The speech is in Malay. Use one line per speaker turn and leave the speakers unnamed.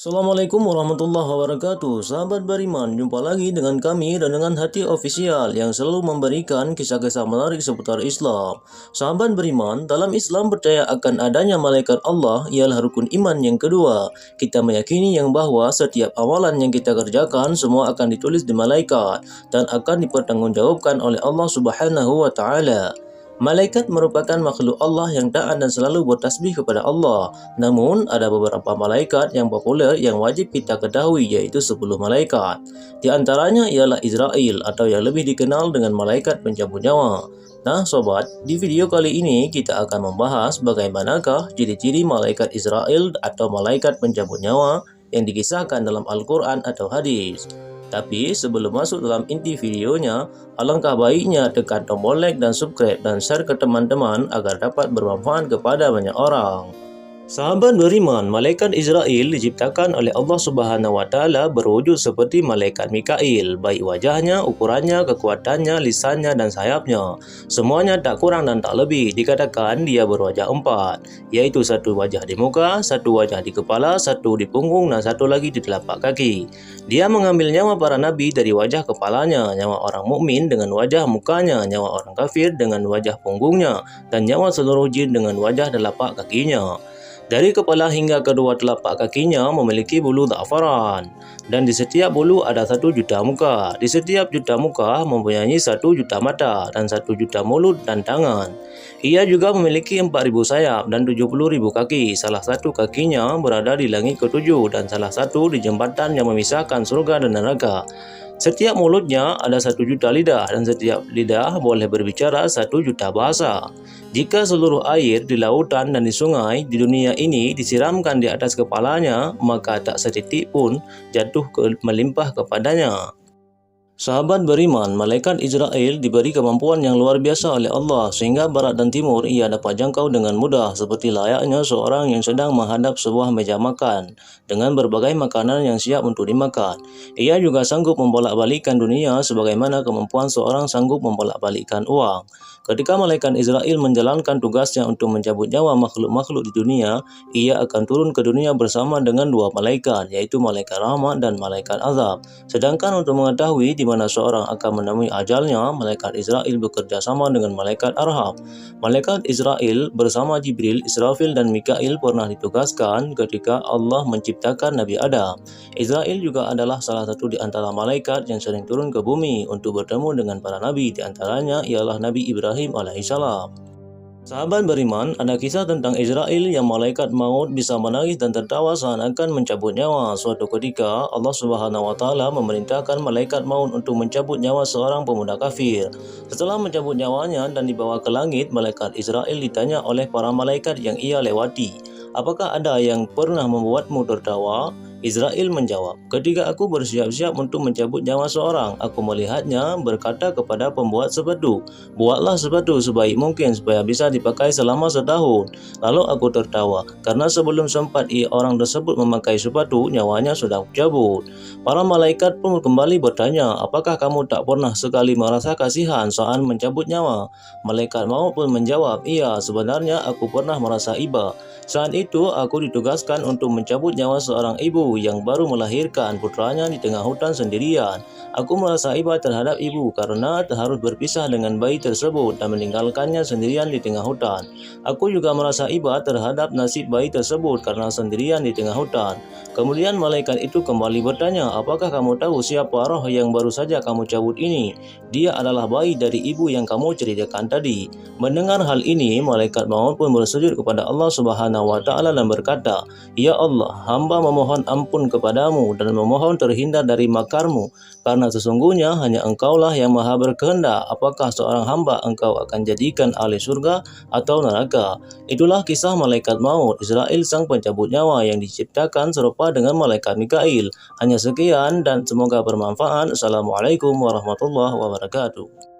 Assalamualaikum warahmatullahi wabarakatuh. Sahabat beriman, jumpa lagi dengan kami dan dengan Hati Official yang selalu memberikan kisah-kisah menarik seputar Islam. Sahabat beriman, dalam Islam percaya akan adanya malaikat Allah ialah rukun iman yang kedua. Kita meyakini yang bahwa setiap amalan yang kita kerjakan semua akan ditulis di malaikat dan akan dipertanggungjawabkan oleh Allah Subhanahu wa taala. Malaikat merupakan makhluk Allah yang taat dan selalu bertasbih kepada Allah. Namun, ada beberapa malaikat yang populer yang wajib kita ketahui, yaitu 10 malaikat. Di antaranya ialah Israel atau yang lebih dikenal dengan malaikat pencabut nyawa. Nah sobat, di video kali ini kita akan membahas bagaimanakah ciri-ciri malaikat Israel atau malaikat pencabut nyawa yang dikisahkan dalam Al-Quran atau hadis. Tapi sebelum masuk dalam inti videonya, alangkah baiknya tekan tombol like dan subscribe dan share ke teman-teman agar dapat bermanfaat kepada banyak orang. Sahabat beriman, malaikat Israel diciptakan oleh Allah Subhanahu wa taala berwujud seperti malaikat Mikail, baik wajahnya, ukurannya, kekuatannya, lisannya dan sayapnya. Semuanya tak kurang dan tak lebih. Dikatakan dia berwajah 4, yaitu satu wajah di muka, satu wajah di kepala, satu di punggung dan satu lagi di telapak kaki. Dia mengambil nyawa para nabi dari wajah kepalanya, nyawa orang mukmin dengan wajah mukanya, nyawa orang kafir dengan wajah punggungnya, dan nyawa seluruh jin dengan wajah telapak kakinya. Dari kepala hingga kedua telapak kakinya memiliki bulu za'faran, dan di setiap bulu ada 1 juta muka. Di setiap juta muka mempunyai 1 juta mata dan 1 juta mulut dan tangan. Ia juga memiliki 4.000 sayap dan 70.000 kaki. Salah satu kakinya berada di langit ke-7 dan salah satu di jembatan yang memisahkan surga dan neraka. Setiap mulutnya ada 1 juta lidah dan setiap lidah boleh berbicara 1 juta bahasa. Jika seluruh air di lautan dan di sungai di dunia ini disiramkan di atas kepalanya, maka tak setitik pun jatuh melimpah kepadanya. Sahabat beriman, malaikat Israel diberi kemampuan yang luar biasa oleh Allah sehingga barat dan timur ia dapat jangkau dengan mudah seperti layaknya seorang yang sedang menghadap sebuah meja makan dengan berbagai makanan yang siap untuk dimakan. Ia juga sanggup membolak-balikkan dunia sebagaimana kemampuan seorang sanggup membolak-balikkan uang. Ketika malaikat Israel menjalankan tugasnya untuk mencabut nyawa makhluk-makhluk di dunia, ia akan turun ke dunia bersama dengan 2 malaikat, yaitu malaikat rahmat dan malaikat azab. Sedangkan untuk mengetahui di mana seorang akan menemui ajalnya, malaikat Israel bekerja sama dengan malaikat Arham. Malaikat Israel bersama Jibril, Israfil dan Mikail pernah ditugaskan ketika Allah menciptakan Nabi Adam. Israel juga adalah salah satu di antara malaikat yang sering turun ke bumi untuk bertemu dengan para nabi, di antaranya ialah Nabi Ibrahim alaihissalam. Sahabat beriman, ada kisah tentang Israel yang malaikat maut bisa menangis dan tertawa saat akan mencabut nyawa. Suatu ketika, Allah Subhanahu wa taala memerintahkan malaikat maut untuk mencabut nyawa seorang pemuda kafir. Setelah mencabut nyawanya dan dibawa ke langit, malaikat Israel ditanya oleh para malaikat yang ia lewati, "Apakah ada yang pernah membuatmu tertawa?" Israel menjawab, "Ketika aku bersiap-siap untuk mencabut nyawa seorang, aku melihatnya berkata kepada pembuat sepatu, 'Buatlah sepatu sebaik mungkin supaya bisa dipakai selama setahun.' Lalu aku tertawa, karena sebelum sempat orang tersebut memakai sepatu, nyawanya sudah cabut." Para malaikat pun kembali bertanya, "Apakah kamu tak pernah sekali merasa kasihan saat mencabut nyawa?" Malaikat maut pun menjawab, "Iya, sebenarnya aku pernah merasa iba. Saat itu aku ditugaskan untuk mencabut nyawa seorang ibu yang baru melahirkan putranya di tengah hutan sendirian. Aku merasa iba terhadap ibu karena harus berpisah dengan bayi tersebut dan meninggalkannya sendirian di tengah hutan. Aku juga merasa iba terhadap nasib bayi tersebut karena sendirian di tengah hutan." Kemudian malaikat itu kembali bertanya, "Apakah kamu tahu siapa roh yang baru saja kamu cabut ini?" "Dia adalah bayi dari ibu yang kamu ceritakan tadi." Mendengar hal ini, malaikat maut pun bersujud kepada Allah Subhanahu wa taala dan berkata, "Ya Allah, hamba memohon ampun kepadamu dan memohon terhindar dari makarmu, karena sesungguhnya hanya engkaulah yang maha berkehendak apakah seorang hamba engkau akan jadikan ahli surga atau neraka." Itulah kisah malaikat maut Israel sang pencabut nyawa yang diciptakan serupa dengan malaikat Mikail. Hanya sekian dan semoga bermanfaat. Assalamualaikum warahmatullahi wabarakatuh.